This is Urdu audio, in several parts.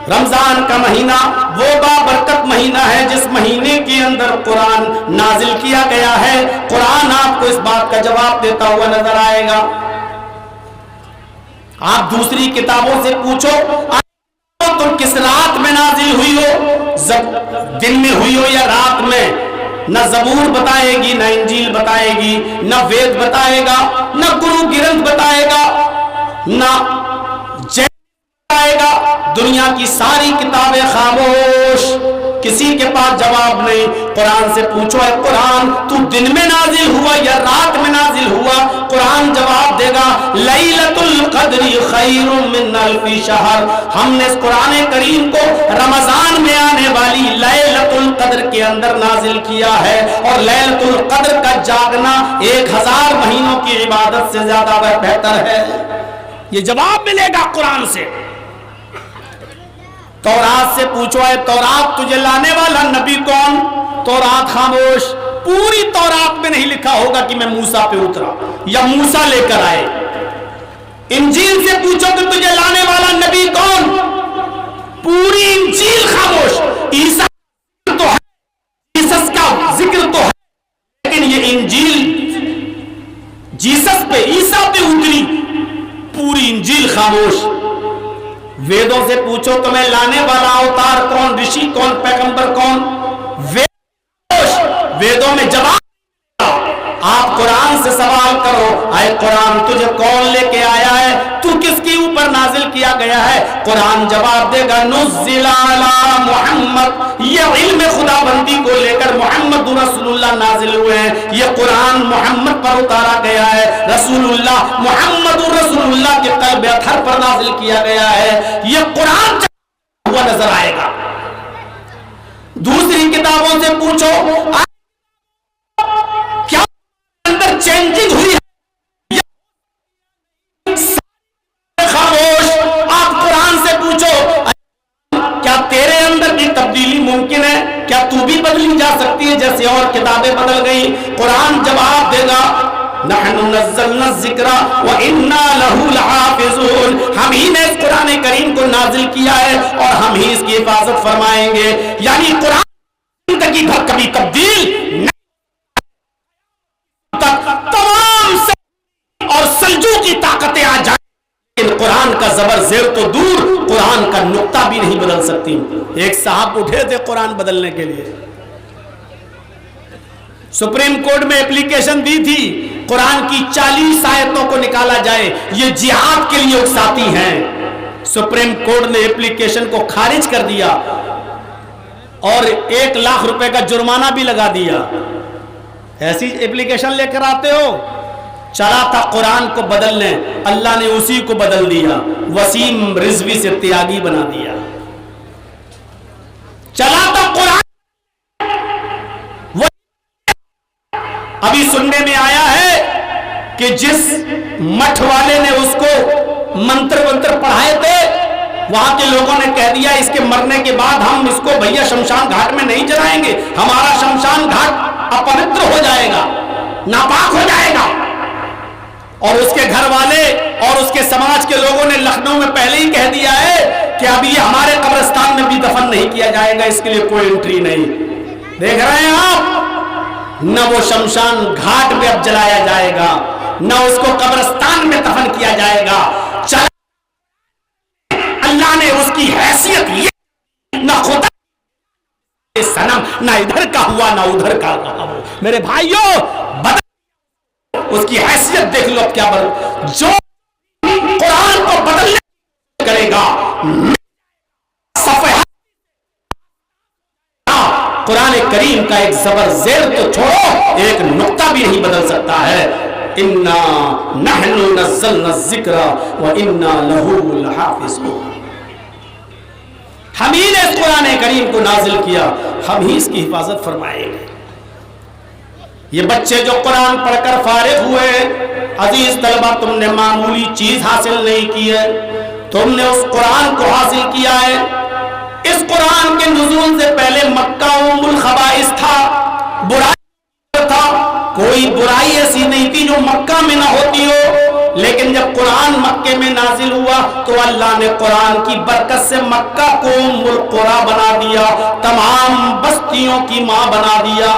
رمضان کا مہینہ وہ بابرکت مہینہ ہے جس مہینے کے اندر قرآن نازل کیا گیا ہے. قرآن آپ کو اس بات کا جواب دیتا ہوا نظر آئے گا. آپ دوسری کتابوں سے پوچھو تم کس رات میں نازل ہوئی ہو, دن میں ہوئی ہو یا رات میں, نہ زبور بتائے گی, نہ انجیل بتائے گی, نہ وید بتائے گا, نہ گرو گرنتھ بتائے گا, نہ جین بتائے گا. دنیا کی ساری کتابیں خاموش, کسی کے پاس جواب نہیں. قرآن سے پوچھو اے قرآن تو دن میں نازل ہوا یا رات میں نازل ہوا, قرآن جواب دے گا لیلۃ القدر خیر من الف شہر. ہم نے اس قرآن کریم کو رمضان میں آنے والی لیلۃ القدر کے اندر نازل کیا ہے, اور لیلۃ القدر کا جاگنا 1000 مہینوں کی عبادت سے زیادہ بہتر ہے. یہ جواب ملے گا قرآن سے. تورات سے پوچھو ہے تورات تجھے لانے والا نبی کون, تورات خاموش. پوری تورات میں نہیں لکھا ہوگا کہ میں موسیٰ پہ اترا یا موسیٰ لے کر آئے. انجیل سے پوچھو کہ تجھے لانے والا نبی کون, پوری انجیل خاموش. عیسیٰ تو ہے, جیسس کا ذکر تو ہے, لیکن یہ انجیل جیسس پہ عیسیٰ پہ اتری, پوری انجیل خاموش. ویدوں سے پوچھو تمہیں لانے والا اوتار کون, رشی کون, پیغمبر کون, ویدوں میں جواب. آپ قرآن سے سوال کرو اے قرآن تجھے کون لے کے آیا ہے, تو کس کے اوپر نازل کیا گیا ہے. قرآن جواب دے گا نزل علی محمد, یہ علم خدا بندی کو لے کر محمد رسول اللہ نازل ہوئے ہیں. یہ قرآن محمد پر اتارا گیا ہے, رسول اللہ محمد رسول اللہ کے قلب اطہر پر نازل کیا گیا ہے. یہ قرآن ہوا نظر آئے گا. دوسری کتابوں سے پوچھو کیا اندر چینجنگ ہوئی ہے, خاموش. آپ قرآن سے پوچھو کیا تیرے اندر بھی تبدیلی ممکن ہے, کیا تو بھی بدلی جا سکتی ہے جیسے اور کتابیں بدل گئی. قرآن جواب دے گا نحن نزلنا الذکر وإنا لہ لحافظون, ہم ہی نے اس قرآن کریم کو نازل کیا ہے اور ہم ہی اس کی حفاظت فرمائیں گے. یعنی قرآن زندگی بھر کبھی تبدیل نہیں, تمام سے اور سلجوقی کی طاقتیں آ جائیں, لیکن قرآن کا زبر زیر تو دور, قرآن کا نقطہ بھی نہیں بدل سکتی. ایک صاحب اٹھے تھے قرآن بدلنے کے لیے, سپریم کورٹ میں اپلیکیشن دی تھی قرآن کی 40 آیتوں کو نکالا جائے, یہ جہاد کے لیے اکساتی ہیں. سپریم کورٹ نے اپلیکیشن کو خارج کر دیا اور 1 لاکھ روپے کا جرمانہ بھی لگا دیا. ایسی اپلیکیشن لے کر آتے ہو. چلا تھا قرآن کو بدلنے, اللہ نے اسی کو بدل دیا, وسیم رضوی سے تیاگی بنا دیا. چلا تھا قرآن, ابھی سننے میں آیا ہے کہ جس مٹھ والے نے اس کو منتر پڑھائے تھے, وہاں کے لوگوں نے کہہ دیا اس کے مرنے کے بعد ہم اس کو بھیا شمشان گھاٹ میں نہیں جلائیں گے, ہمارا شمشان گھاٹ اپوتر ہو جائے گا, ناپاک ہو جائے گا. اور اس کے گھر والے اور اس کے سماج کے لوگوں نے لکھنؤ میں پہلے ہی کہہ دیا ہے کہ اب یہ ہمارے قبرستان میں بھی دفن نہیں کیا جائے گا, اس کے لیے کوئی انٹری نہیں. دیکھ رہے ہیں آپ, نہ وہ شمشان گھاٹ میں اب جلایا جائے گا, نہ اس کو قبرستان میں دفن کیا جائے گا. اللہ نے اس کی حیثیت یہ نہ خدا سنم, نہ ادھر کا ہوا نہ ادھر کا ہوا. میرے بھائیوں اس کی حیثیت دیکھ لو کیا بدل, جو قرآن کو بدلنے کرے گا قرآن کریم کا ایک زبر زیر تو چھوڑو, ایک نقطہ بھی نہیں بدل سکتا ہے. انا نحن نزلنا الذکر وانا لہ لحافظون, ہم ہی نے اس قرآن کریم کو نازل کیا, ہم ہی اس کی حفاظت فرمائیں گے. یہ بچے جو قرآن پڑھ کر فارغ ہوئے, عزیز طلبہ تم نے معمولی چیز حاصل نہیں کی ہے, تم نے اس قرآن کو حاصل کیا ہے. اس قرآن کے نزول سے پہلے مکہ ام الخبائث تھا, برائی تھا, کوئی برائی ایسی نہیں تھی جو مکہ میں نہ ہوتی ہو. لیکن جب قرآن مکے میں نازل ہوا تو اللہ نے قرآن کی برکت سے مکہ کو ام القری بنا دیا، تمام بستیوں کی ماں بنا دیا۔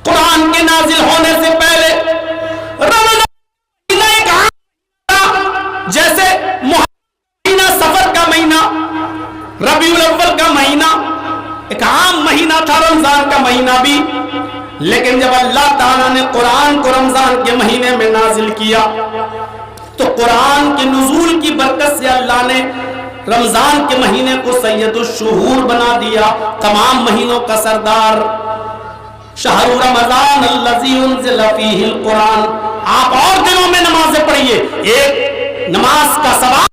قرآن کے نازل ہونے سے پہلے رمضان ایک عام جیسے مہینہ صفر کا مہینہ، ربیع الاول کا مہینہ ایک عام مہینہ تھا، رمضان کا مہینہ بھی، لیکن جب اللہ تعالیٰ نے قرآن کو رمضان کے مہینے میں نازل کیا تو قرآن کے نزول کی برکت سے اللہ نے رمضان کے مہینے کو سید الشہور بنا دیا، تمام مہینوں کا سردار۔ شہر رمضان الذی انزل فیہ القرآن۔ آپ اور دنوں میں نمازیں پڑھیے، ایک نماز کا ثواب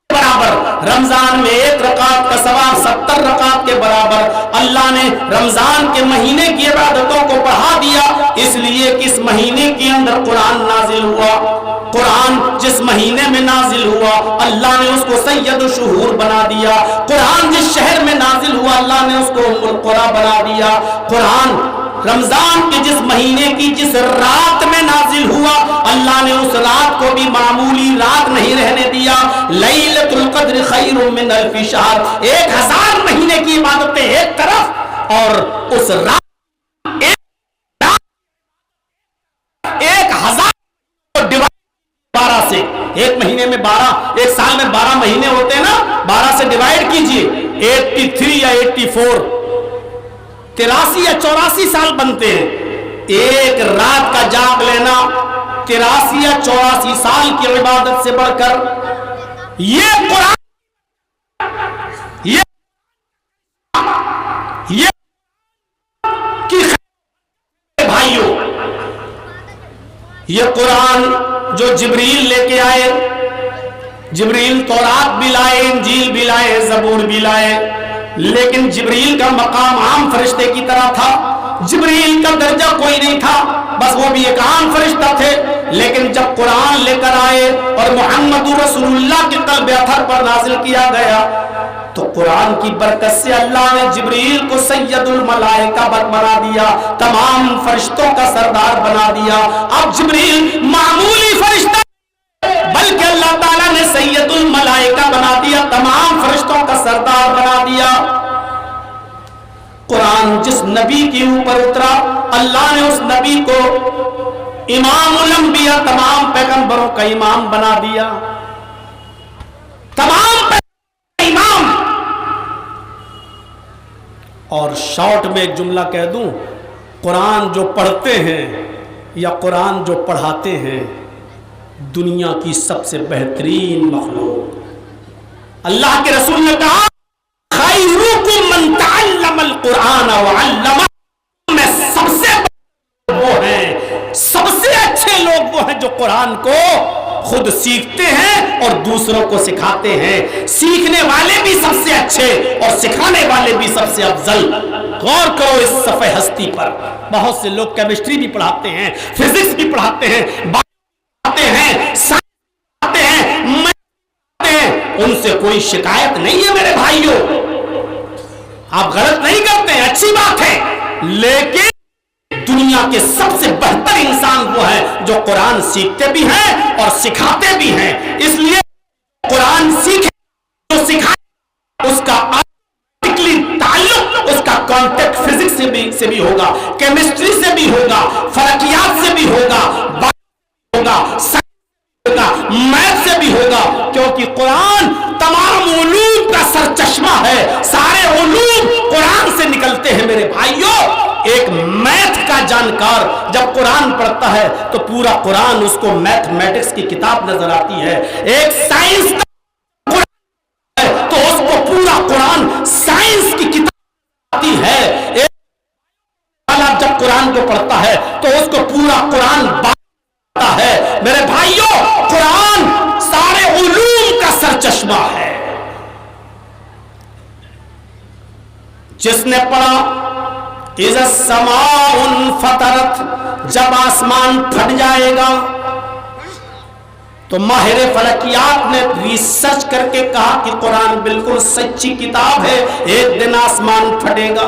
برابر، رمضان میں ایک رکعت کا ثواب 70 رکعت کے برابر۔ اللہ نے رمضان کے مہینے کی عبادتوں کو بڑھا دیا، اس لیے کہ اس مہینے کے اندر قرآن نازل ہوا۔ قرآن جس مہینے میں نازل ہوا اللہ نے اس کو سید الشہور بنا دیا۔ قرآن جس شہر میں نازل ہوا اللہ نے اس کو ام القری بنا دیا۔ قرآن رمضان کے جس مہینے کی جس رات میں نازل ہوا اللہ نے اس رات کو بھی معمولی رات نہیں رہنے دیا۔ لیلۃ القدر خیر من الف شہر، 1000 مہینے کی عبادتیں ایک طرف اور اس رات 1000 12 سے، ایک مہینے میں 12، ایک سال میں 12 مہینے ہوتے ہیں نا، 12 سے ڈیوائیڈ کیجئے 83 یا 84، 83 یا 84 سال بنتے ہیں۔ ایک رات کا جاگ لینا 83 یا 84 سال کی عبادت سے بڑھ کر یہ قرآن یہ کی بھائیوں، یہ قرآن جو جبریل لے کے آئے، جبریل تورات بھی لائے، انجیل بھی لائے، زبور بھی لائے، لیکن جبریل کا مقام عام فرشتے کی طرح تھا، جبریل کا درجہ کوئی نہیں تھا، بس وہ بھی ایک عام فرشتہ تھے۔ لیکن جب قرآن لے کر آئے اور محمد رسول اللہ کے قلب اطہر پر نازل کیا گیا تو قرآن کی برکت سے اللہ نے جبریل کو سید الملائکہ بنا دیا، تمام فرشتوں کا سردار بنا دیا۔ اب جبریل معمولی فرشتہ بلکہ اللہ تعالیٰ نے سید الملائکہ بنا دیا، تمام فرشتوں کا سردار بنا دیا۔ قرآن جس نبی کے اوپر اترا اللہ نے اس نبی کو امام الانبیاء، تمام پیغمبروں کا امام بنا دیا، تمام امام۔ اور شارٹ میں ایک جملہ کہہ دوں، قرآن جو پڑھتے ہیں یا قرآن جو پڑھاتے ہیں دنیا کی سب سے بہترین مخلوق۔ اللہ کے رسول نے کہا خیرکم من تعلم القرآن وعلمہ، میں سب سے وہ ہیں، سب سے اچھے لوگ وہ ہیں جو قرآن کو خود سیکھتے ہیں اور دوسروں کو سکھاتے ہیں، سیکھنے والے بھی سب سے اچھے اور سکھانے والے بھی سب سے افضل۔ غور کرو اس صفحہ ہستی پر، بہت سے لوگ کیمسٹری بھی پڑھاتے ہیں، فزکس بھی پڑھاتے ہیں، ان سے کوئی شکایت نہیں ہے میرے بھائیوں، آپ غلط نہیں کرتے ہیں، اچھی بات ہے، لیکن دنیا کے سب سے بہتر انسان وہ ہے جو قرآن سیکھتے بھی ہیں اور سکھاتے بھی ہیں۔ اس لیے قرآن سیکھے جو سکھائے اس کا تعلق، اس کا کانٹیکٹ فزکس سے بھی ہوگا، کیمسٹری سے بھی ہوگا، فلکیات سے بھی ہوگا، میتھ سے بھی ہوگا، کیونکہ قرآن تمام علوم کا سرچشمہ ہے، سارے علوم قرآن سے نکلتے ہیں میرے بھائیوں۔ ایک میتھ کا جانکار جب قرآن پڑھتا ہے تو پورا قرآن اس کو میتھمیٹکس کی کتاب نظر آتی ہے، ایک سائنس کا قرآن ہے تو اس کو پورا قرآن سائنس کی کتاب آتی ہے، ایک جب قرآن کو پڑھتا ہے تو اس کو پورا قرآن ہے۔ میرے بھائیوں قرآن سارے علوم کا سرچشمہ ہے۔ جس نے پڑھا اذا السماء انفطرت، جب آسمان پھٹ جائے گا، تو ماہر فلکیات نے ریسرچ کر کے کہا کہ قرآن بالکل سچی کتاب ہے، ایک دن آسمان پھٹے گا۔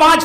5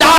4,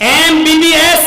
MBBS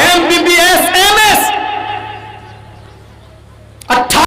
MBBS MS। 28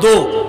2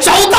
14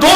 2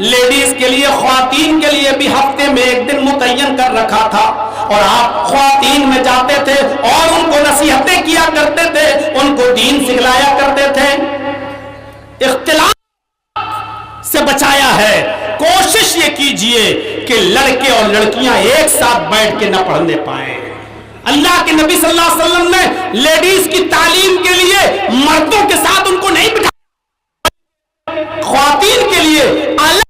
لیڈیز کے لیے، خواتین کے لیے بھی ہفتے میں ایک دن متعین کر رکھا تھا، اور آپ خواتین میں جاتے تھے اور ان کو نصیحتیں کیا کرتے تھے، ان کو دین سکھلایا کرتے تھے۔ اختلاف سے بچایا ہے۔ کوشش یہ کیجئے کہ لڑکے اور لڑکیاں ایک ساتھ بیٹھ کے نہ پڑھنے پائیں۔ اللہ کے نبی صلی اللہ علیہ وسلم نے لیڈیز کی تعلیم کے لیے مردوں کے ساتھ ان کو نہیں بٹھایا، خواتین کے لیے الگ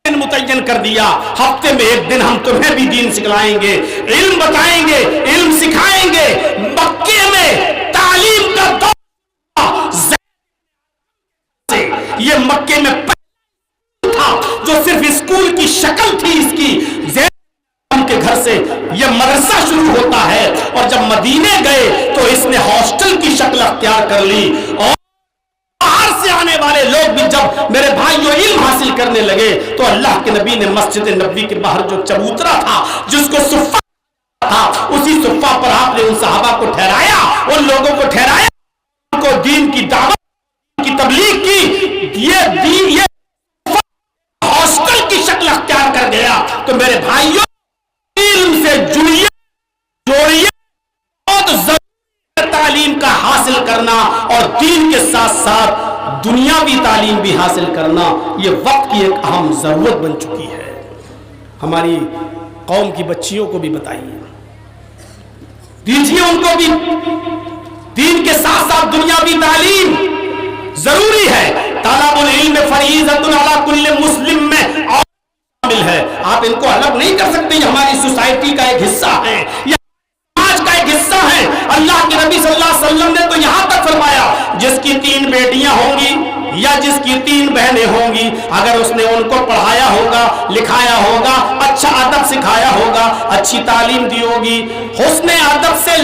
دن متعین کر دیا، ہفتے میں ایک دن ہم تمہیں بھی دین سکھلائیں گے، علم بتائیں گے، علم سکھائیں گے۔ مکے میں تعلیم کا دور، یہ مکے میں تھا جو صرف اسکول کی شکل تھی، اس کی کے گھر سے یہ مدرسہ شروع ہوتا ہے، اور جب مدینے گئے تو اس نے ہاسٹل کی شکل اختیار کر لی، اور باہر سے آنے والے لوگ بھی جب میرے بھائیوں علم حاصل کرنے لگے تو اللہ کے نبی نے مسجد نبوی کے باہر جو چبوترا تھا جس کو صفہ تھا، اسی صفہ پر آپ نے ان صحابہ کو ٹھہرایا، ان لوگوں کو ٹھہرایا، ان کو دین کی دعوت کی تبلیغ کی، یہ ہاسٹل کی شکل اختیار کر گیا۔ تو میرے بھائیوں علم سے جوڑیے، بہت ضروری ہے تعلیم کا حاصل کرنا، اور دین کے ساتھ ساتھ دنیاوی تعلیم بھی حاصل کرنا یہ وقت کی ایک اہم ضرورت بن چکی ہے۔ ہماری قوم کی بچیوں کو بھی بتائیے، دیجیے ان کو بھی دین کے ساتھ ساتھ دنیاوی تعلیم ضروری ہے۔ طالب العلم فریضۃ علی کل مسلم میں شامل ہے، آپ ان کو الگ نہیں کر سکتے، یہ ہماری سوسائٹی کا ایک حصہ ہے، یہ سماج کا ایک حصہ ہے۔ اللہ کے نبی صلی اللہ علیہ وسلم نے تو یہاں تک فرمایا جس کی 3 بیٹیاں ہوں گی یا جس کی 3 بہنیں ہوں گی، اگر اس نے ان کو پڑھایا ہوگا، لکھایا ہوگا، اچھا ادب سکھایا ہوگا، اچھی تعلیم دی ہوگی، حسن ادب سے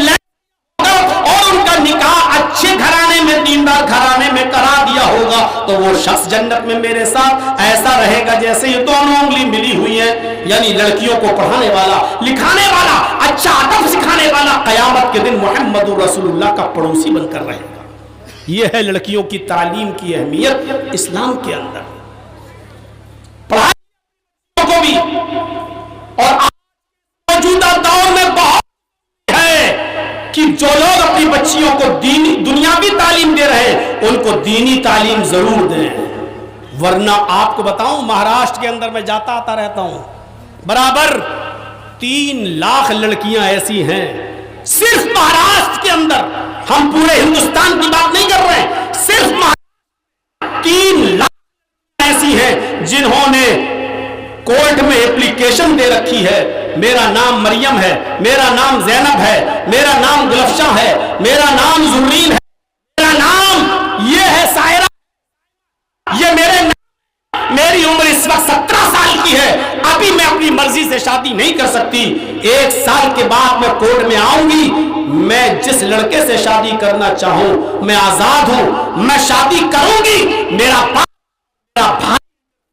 اور ان کا نکاح اچھے گھرانے میں، دیندار گھرانے میں کرا دیا ہوگا، تو وہ شخص جنت میں میرے ساتھ ایسا رہے گا جیسے یہ دونوں انگلی ملی ہوئی ہیں۔ یعنی لڑکیوں کو پڑھانے والا، لکھانے والا، اچھا ادب سکھانے والا قیامت کے دن محمد رسول اللہ کا پڑوسی بن کر رہے گا۔ یہ ہے لڑکیوں کی تعلیم کی اہمیت اسلام کے اندر، پڑھائی کو بھی، اور موجودہ دور میں بہت کہ جو لوگ اپنی بچیوں کو دنیاوی تعلیم دے رہے ہیں ان کو دینی تعلیم ضرور دیں، ورنہ آپ کو بتاؤں مہاراشٹر کے اندر میں جاتا آتا رہتا ہوں، برابر 3 لاکھ لڑکیاں ایسی ہیں صرف مہاراشٹر کے اندر، ہم پورے ہندوستان کی بات نہیں کر رہے ہیں، صرف مہاراشٹر 3 لاکھ ایسی ہیں جنہوں نے کورٹ میں اپلیکیشن دے رکھی ہے، میرا نام مریم ہے، میرا نام زینب ہے، میرا نام گلفشاں ہے، میرا نام زرین ہے، میرا نام یہ ہے سائرہ، یہ میری عمر اس وقت 17 سال کی ہے، ابھی میں اپنی مرضی سے شادی نہیں کر سکتی، 1 سال کے بعد میں کورٹ میں آؤں گی، میں جس لڑکے سے شادی کرنا چاہوں میں آزاد ہوں، میں شادی کروں گی، میرا باپ میرا بھائی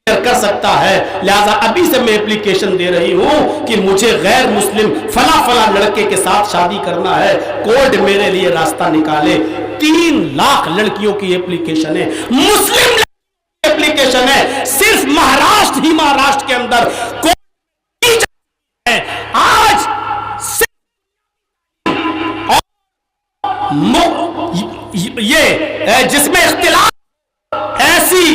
کر سکتا ہے، لہذا ابھی سے میں اپلیکیشن دے رہی ہوں کہ مجھے غیر مسلم فلاں لڑکے کے ساتھ شادی کرنا ہے، کورٹ میرے لیے راستہ نکالے۔ 3 لاکھ لڑکیوں کی اپلیکیشن ہے، مسلم اپلیکیشن ہے، صرف مہاراشٹر کے اندر ہے۔ آج یہ جس میں اختلاف ایسی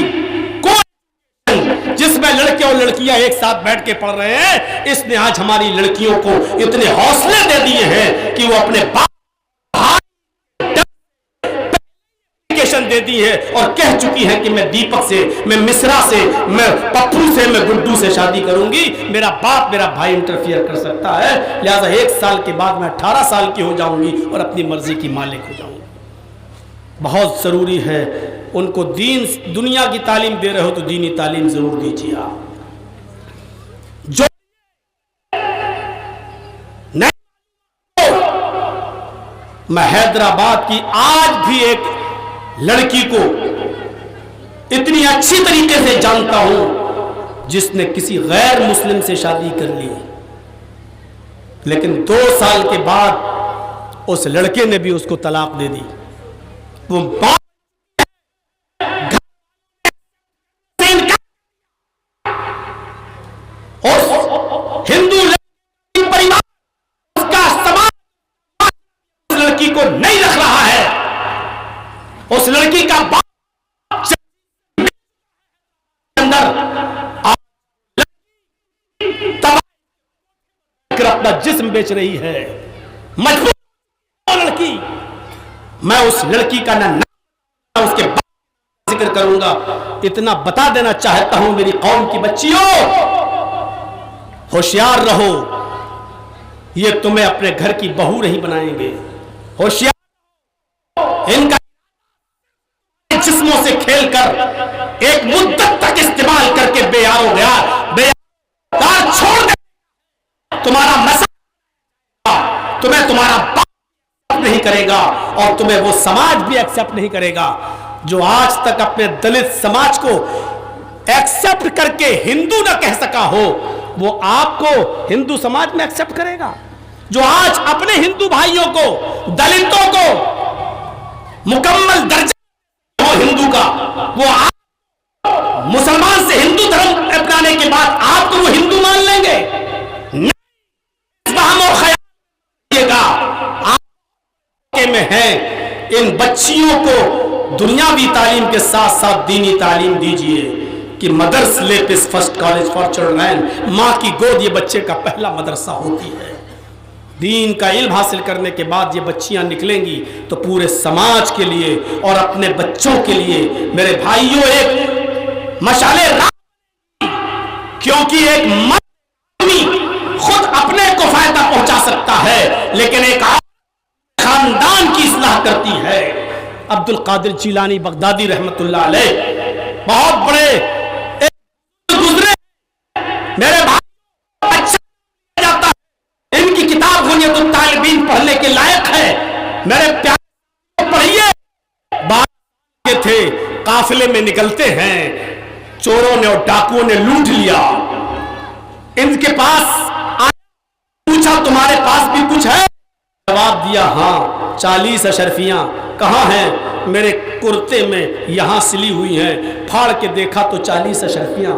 جس میں لڑکے اور لڑکیاں ایک ساتھ بیٹھ کے پڑھ رہے ہیں، اس نے آج ہماری لڑکیوں کو اتنے حوصلے دے دیے ہیں کہ وہ اپنے باپ دے دی ہے اور کہہ چکی ہے کہ میں دیپک سے، میں مصرا سے، میں پپو سے، میں گڈو سے شادی کروں گی، میرا باپ میرا بھائی انٹرفیئر کر سکتا ہے، لہذا 1 سال کے بعد میں 18 سال کی ہو جاؤں گی اور اپنی مرضی کی مالک ہو جاؤں گی۔ بہت ضروری ہے ان کو دنیا کی تعلیم دے رہے ہو تو دینی تعلیم ضرور دیجیے۔ آپ جو میں حیدرآباد کی آج بھی ایک لڑکی کو اتنی اچھی طریقے سے جانتا ہوں جس نے کسی غیر مسلم سے شادی کر لی، لیکن 2 سال کے بعد اس لڑکے نے بھی اس کو طلاق دے دی۔ وہ لڑکی کو نہیں رکھ رہا ہے، اس لڑکی کا باپ اندر اپنا جسم بیچ رہی ہے، مجبور لڑکی. میں اس لڑکی کا نہ اس کے باپ ذکر کروں گا. اتنا بتا دینا چاہتا ہوں میری قوم کی بچیوں، ہوشیار رہو، یہ تمہیں اپنے گھر کی بہو نہیں بنائیں گے. ہوشیار، ان کا جسموں سے کھیل کر ایک مدت تک استعمال کر کے بے یار ہو گیا، بے یار چھوڑ دے. تمہارا مسئلہ تمہیں تمہارا باپ نہیں کرے گا اور تمہیں وہ سماج بھی ایکسپٹ نہیں کرے گا جو آج تک اپنے دلت سماج کو ایکسپٹ کر کے ہندو نہ کہہ سکا ہو، وہ آپ کو ہندو سماج میں ایکسپٹ کرے گا. جو آج اپنے ہندو بھائیوں کو، دلتوں کو مکمل درجہ ہو ہندو کا، وہ مسلمان سے ہندو دھرم اپنانے کے بعد آپ کو وہ ہندو مان لیں گے؟ میں ہیں. ان بچیوں کو دنیاوی تعلیم کے ساتھ ساتھ دینی تعلیم دیجئے کہ مدرس لیپس فرسٹ کالج فار چلڈرن، ماں کی گود یہ بچے کا پہلا مدرسہ ہوتی ہے. دین کا علم حاصل کرنے کے بعد یہ بچیاں نکلیں گی تو پورے سماج کے لیے اور اپنے بچوں کے لیے میرے بھائیوں ایک مشعلِ راہ، کیونکہ ایک مرد خود اپنے کو فائدہ پہنچا سکتا ہے لیکن ایک خاندان کی اصلاح کرتی ہے. عبد القادر جیلانی بغدادی رحمت اللہ علیہ بہت بڑے گزرے، میرے بھائی اچھا جاتا ہے، ان کی کتاب غنیۃ الطالبین پڑھنے کے لائق ہے. میرے پیارے پڑھیے، بات تھے قافلے میں نکلتے ہیں، چوروں نے اور ڈاکوؤں نے لوٹ لیا. ان کے پاس پوچھا تمہارے پاس بھی کچھ ہے؟ جواب دیا ہاں. 40 اشرفیاں کہاں ہیں؟ میرے کرتے میں یہاں سلی ہوئی ہیں. پھاڑ کے دیکھا تو 40 اشرفیاں.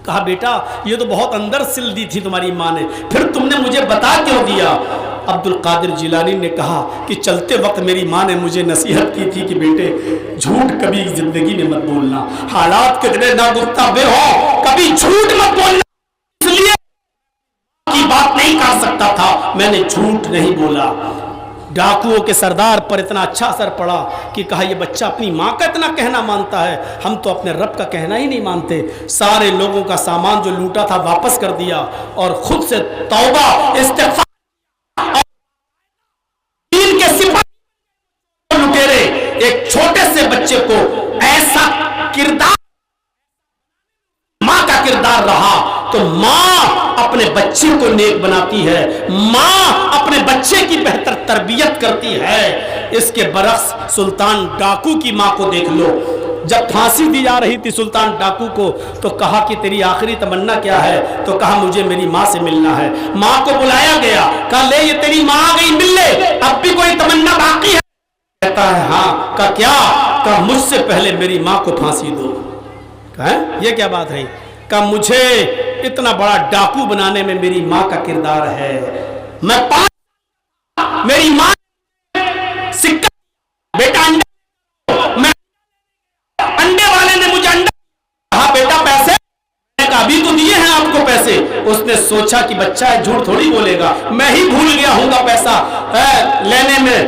کہا بیٹا یہ تو بہت اندر سل دی تھی تمہاری ماں نے، پھر تم نے مجھے بتا کیوں دیا؟ عبد القادر جیلانی نے کہا کہ چلتے وقت میری ماں نے مجھے نصیحت کی تھی کہ بیٹے جھوٹ کبھی زندگی میں مت بولنا، حالات کتنے ناگفتہ بے ہو، کبھی جھوٹ مت بولنا. اس لیے کی بات نہیں کر سکتا تھا، میں نے جھوٹ نہیں بولا. ڈاکوؤں کے سردار پر اتنا اچھا اثر پڑا کہ کہا یہ بچہ اپنی ماں کا اتنا کہنا مانتا ہے، ہم تو اپنے رب کا کہنا ہی نہیں مانتے. سارے لوگوں کا سامان جو لوٹا تھا واپس کر دیا اور خود سے توبہ استغفار. دین کے سپاہی لٹیرے ایک چھوٹے سے بچے کو ایسا کردار، ماں کا کردار رہا تو ماں اپنے بچے کو نیک بناتی ہے، ماں اپنے بچے کی بہتر تربیت کرتی ہے. اس کے برعکس سلطان ڈاکو کی ماں کو دیکھ لو. جب پھانسی دی جا رہی تھی سلطان ڈاکو کو تو کہا کہ تیری آخری تمنا کیا ہے؟ تو کہا مجھے میری ماں سے ملنا ہے. ماں کو بلایا گیا، کہا لے یہ تیری ماں آ گئی، مل لے، اب بھی کوئی تمنا باقی ہے؟ کہتا ہے ہاں. کہا کیا؟ کہا مجھ سے پہلے میری ماں کو پھانسی دو. کہا یہ کیا بات ہے؟ کہا مجھے اتنا بڑا ڈاکو بنانے میں میری ماں کا کردار ہے. میں میری ماں سکہ بیٹا انڈے، میں انڈے والے نے مجھے انڈا کہا بیٹا پیسے، میں کہا ابھی تو دیے ہیں آپ کو پیسے. اس نے سوچا کہ بچہ ہے جھوٹ تھوڑی بولے گا، میں ہی بھول گیا ہوں گا پیسہ لینے میں.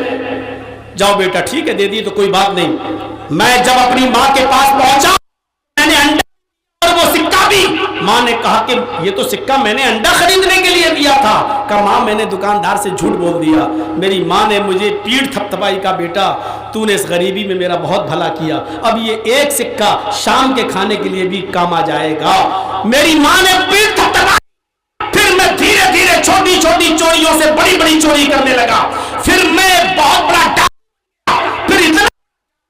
جاؤ بیٹا ٹھیک ہے دے دی تو کوئی بات نہیں. میں جب اپنی ماں کے پاس پہنچا میں نے انڈا اور وہ سکہ بھی. ماں نے کہا کہ یہ تو سکہ میں نے انڈا خریدنے کے لیے دیا تھا. کہا ماں میں نے دکاندار سے جھوٹ بول دیا. میری ماں نے مجھے پیٹھ تھپتھپائی کا بیٹا تو نے اس غریبی میں میرا بہت بھلا کیا، اب یہ ایک سکہ شام کے کھانے کے لیے بھی کام آ جائے گا. میری ماں نے پیٹھ تھپتھپائی. پھر میں دھیرے دھیرے چھوٹی چھوٹی چوریوں سے بڑی بڑی چوری کرنے لگا. پھر میں بہت بڑا پھر اتنا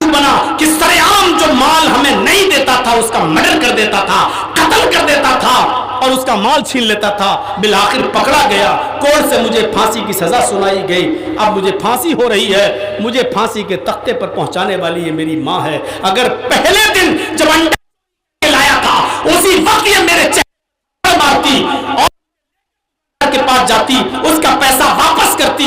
بنا کہ سرعام جو مال ہمیں نہیں دیتا تھا اس کا مرڈر کر دیتا تھا، قتل کر دیتا تھا اور اس کا مال چھین لیتا تھا. بالآخر پکڑا گیا، کورٹ سے مجھے پھانسی کی سزا سنائی گئی. اب مجھے پھانسی ہو رہی ہے، مجھے پھانسی کے تختے پر پہنچانے والی یہ میری ماں ہے. اگر پہلے دن جب انڈا لایا تھا اسی وقت یہ میرے چہرے مارتی اور کے پاس جاتی، اس کا پیسہ واپس کرتی